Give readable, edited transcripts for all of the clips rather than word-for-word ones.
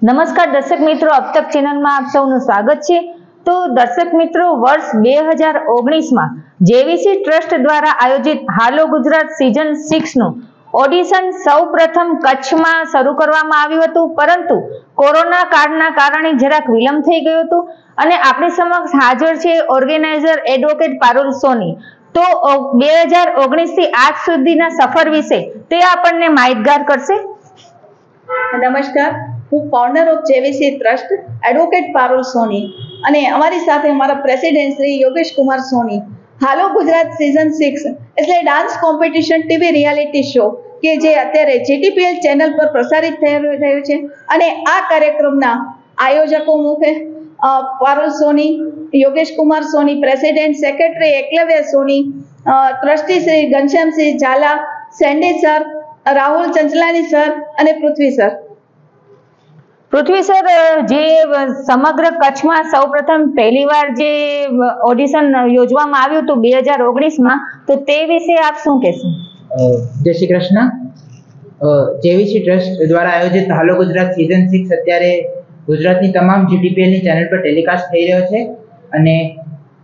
નમસ્કાર દર્શક મિત્રો, अब तक ચેનલમાં આપ સૌનું સ્વાગત છે। તો દર્શક મિત્રો, વર્ષ 2019માં જેવીસી ટ્રસ્ટ દ્વારા આયોજિત હાલો ગુજરાત સિઝન 6 નું ઓડિશન સૌપ્રથમ કચ્છમાં શરૂ કરવામાં આવ્યું હતું, પરંતુ કોરોના કાળના કારણે જરાક વિલંબ થઈ ગયો હતો અને આપણી સમક્ષ હાજર છે ઓર્ગેનાઇઝર એડવોકેટ પારુલ સોની। તો 2019 થી આજ સુધીના સફર વિશે તે આપણને માહિતગાર કરશે। નમસ્કાર, હું founder of JVC trust advocate Parul Soni અને અમારી સાથે અમારા પ્રેસિડેન્ટ શ્રી યોગેશ કુમાર સોની। હાલો ગુજરાત સિઝન 6 એટલે dance competition TV reality show કે જે અત્યારે જીટીપીએલ ચેનલ પર પ્રસારિત થઈ રહ્યું છે અને આ કાર્યક્રમના આયોજકો મુખ્ય Parul Soni, Yogesh Kumar Soni, president secretary Eklavya Soni, trustee Shri Ghanshyamsinh Zala, Sandy sir, Rahul Chanchlani sir અને પૃથ્વી સર। પૃથ્વી સર, જે સમગ્ર કચ્છમાં સૌપ્રથમ પહેલીવાર જે ઓડિશન યોજવામાં આવ્યું હતું 2019માં, તો તે વિશે આપ શું કહેશો? જય શ્રી કૃષ્ણ। જેવીસી ટ્રસ્ટ દ્વારા આયોજિત હાલો ગુજરાત સિઝન 6 અત્યારે ગુજરાતની તમામ જીટીપીએલની ચેનલ પર ટેલિકાસ્ટ થઈ રહ્યો છે અને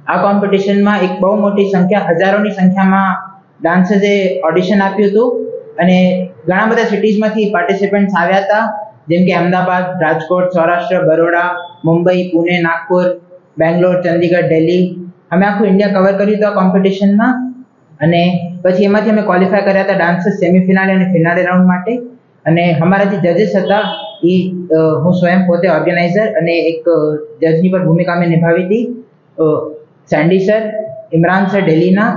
આ કોમ્પિટિશનમાં એક બહુ મોટી સંખ્યા, હજારોની સંખ્યામાં ડાન્સર્સે ઓડિશન આપ્યું હતું અને ઘણા બધા સિટીઝમાંથી પાર્ટિસિપન્ટ્સ આવ્યા હતા, જેમ કે અમદાવાદ, રાજકોટ, સૌરાષ્ટ્ર, બરોડા, મુંબઈ, પુણે, નાગપુર, બેંગ્લોર, ચંદીગઢ, દિલ્હી। અમે આખું ઇન્ડિયા કવર કર્યું હતું આ કોમ્પિટિશનમાં અને પછી એમાંથી અમે ક્વોલિફાય કર્યા હતા ડાન્સર્સ સેમીફિનાલે અને ફિનાલે રાઉન્ડ માટે। અને અમારા જે જજીસ હતા એ હું સ્વયં પોતે ઓર્ગેનાઇઝર અને એક જજની પર ભૂમિકા મેં નિભાવી હતી। સેન્ડી સર, ઇમરાન સર દિલ્હીના,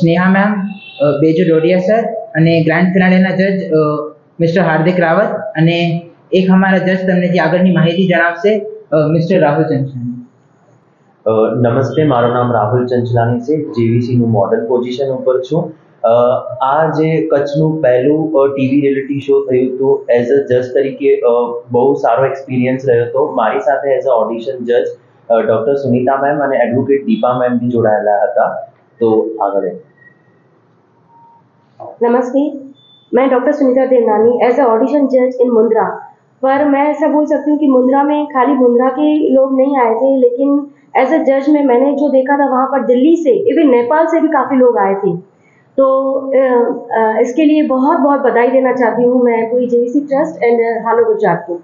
સ્નેહા મેમ, બેજુ ડોડિયા સર અને ગ્રાન્ડ ફિનાલેના જજ મિસ્ટર હાર્દિક રાવત અને એક અમારા જજ તમને જે આગળની માહિતી જણાવશે મિસ્ટર રાહુલ ચંચલાની। નમસ્તે, મારું નામ રાહુલ ચંચલાની છે, જેવીસીનું મોડલ પોઝિશન ઉપર છું। આ જે કચ્છનું પહેલું ટીવી રિયાલિટી શો થયું હતું, એઝ અ જજ તરીકે બહુ સારો એક્સપિરિયન્સ રહ્યો હતો। મારી સાથે એઝ અ ઓડિશન જજ ડૉક્ટર સુનીતા મેમ અને એડવોકેટ દીપા મેમ બી જોડાયેલા હતા। તો આગળ नमस्ते, मैं doctor Sunita Devnani as a audition जज इन मुंद्रा। पर मैं ऐसा बोल सकती हूँ कि मुंद्रा में खाली मुंद्रा के लोग नहीं आए थे, लेकिन एज अ जज में मैंने जो देखा था वहाँ पर दिल्ली से, इवन नेपाल से भी काफ़ी लोग आए थे। तो इसके लिए बहुत बहुत बधाई देना चाहती हूँ मैं पूरी जेवीसी ट्रस्ट एंड हालो गुजरात को।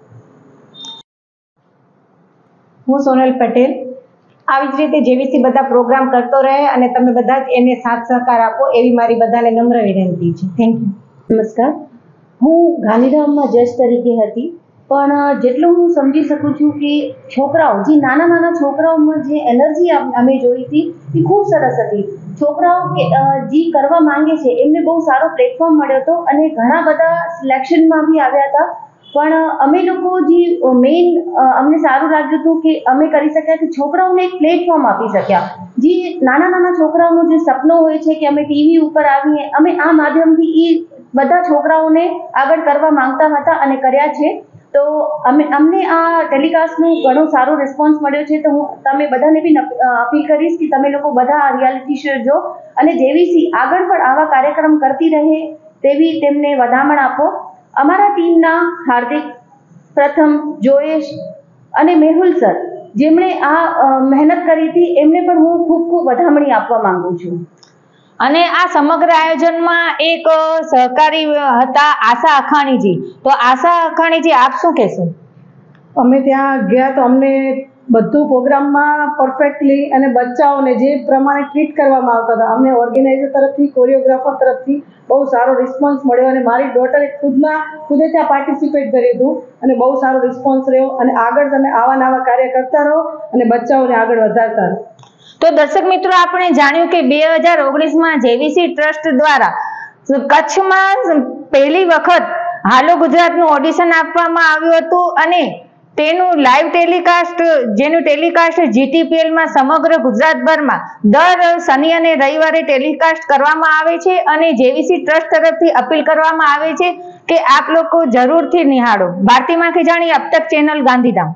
હું સોનલ પટેલ। આવી જ રીતે જેવીસી બધા પ્રોગ્રામ કરતો રહે અને તમે બધા જ એને સાથ સહકાર આપો એવી મારી બધાને નમ્ર વિનંતી છે। Thank you. નમસ્કાર, હું ગાંધીધામમાં જજ તરીકે હતી, પણ જેટલું હું સમજી શકું છું કે છોકરાઓ, જે નાના નાના છોકરાઓમાં જે એનર્જી અમે જોઈ હતી એ ખૂબ સરસ હતી। છોકરાઓ જે કરવા માંગે છે એમને બહુ સારો પ્લેટફોર્મ મળ્યો હતો અને ઘણા બધા સિલેક્શનમાં બી આવ્યા હતા। પણ અમે લોકો જે મેઇન અમને સારું લાગ્યું હતું કે અમે કરી શક્યા કે છોકરાઓને એક પ્લેટફોર્મ આપી શક્યા। જે નાના નાના છોકરાઓનું જે સપનું હોય છે કે અમે ટીવી ઉપર આવીએ, અમે આ માધ્યમથી એ બધા છોકરાઓને આગળ કરવા માંગતા હતા અને કર્યા છે। તો અમને આ ટેલિકાસ્ટનું ઘણો સારો રિસ્પોન્સ મળ્યો છે। તો હું તમે બધાને બી અપીલ કરીશ કે તમે લોકો બધા આ રિયાલિટી શો જો અને જેવીસી આગળ પણ આવા કાર્યક્રમ કરતી રહે તેવી તેમને વધામણ આપો। અમારા ટીમના હાર્દિક, પ્રથમ, જોયેશ અને મેહુલ સર, જેમણે આ મહેનત કરી હતી, એમને પણ હું ખૂબ ખૂબ વધામણી આપવા માંગુ છું। અને આ સમગ્ર આયોજનમાં એક સહકારી હતા આશા અખાણીજી। તો આશા અખાણીજી, આપ શું કહેશો? અમે ત્યાં ગયા તો અમને બધું પ્રોગ્રામમાં પરફેક્ટલી અને બચ્ચાઓને જે પ્રમાણે ટ્રીટ કરવામાં આવતા હતા, અમને ઓર્ગેનાઇઝર તરફથી, કોરિયોગ્રાફર તરફથી બહુ સારો રિસ્પોન્સ મળ્યો અને મારી ડોટરે ખુદે ત્યાં પાર્ટિસિપેટ કર્યું હતું અને બહુ સારો રિસ્પોન્સ રહ્યો। અને આગળ તમે આવા નવા કાર્ય કરતા રહો અને બચ્ચાઓને આગળ વધારતા રહો। તો દર્શક મિત્રો, આપણે જાણ્યું કે 2019માં જેવીસી ટ્રસ્ટ દ્વારા કચ્છમાં પહેલી વખત હાલો ગુજરાતનું ઓડિશન આપવામાં આવ્યું હતું અને તેનું લાઈવ ટેલિકાસ્ટ, જેનું ટેલિકાસ્ટ જીટીપીએલમાં સમગ્ર ગુજરાતભરમાં દર શનિ અને રવિવારે ટેલિકાસ્ટ કરવામાં આવે છે અને જેવીસી ટ્રસ્ટ તરફથી અપીલ કરવામાં આવે છે કે આપ લોકો જરૂરથી નિહાળો। ભારતી માખીજાણી, अब तक ચેનલ, ગાંધીધામ।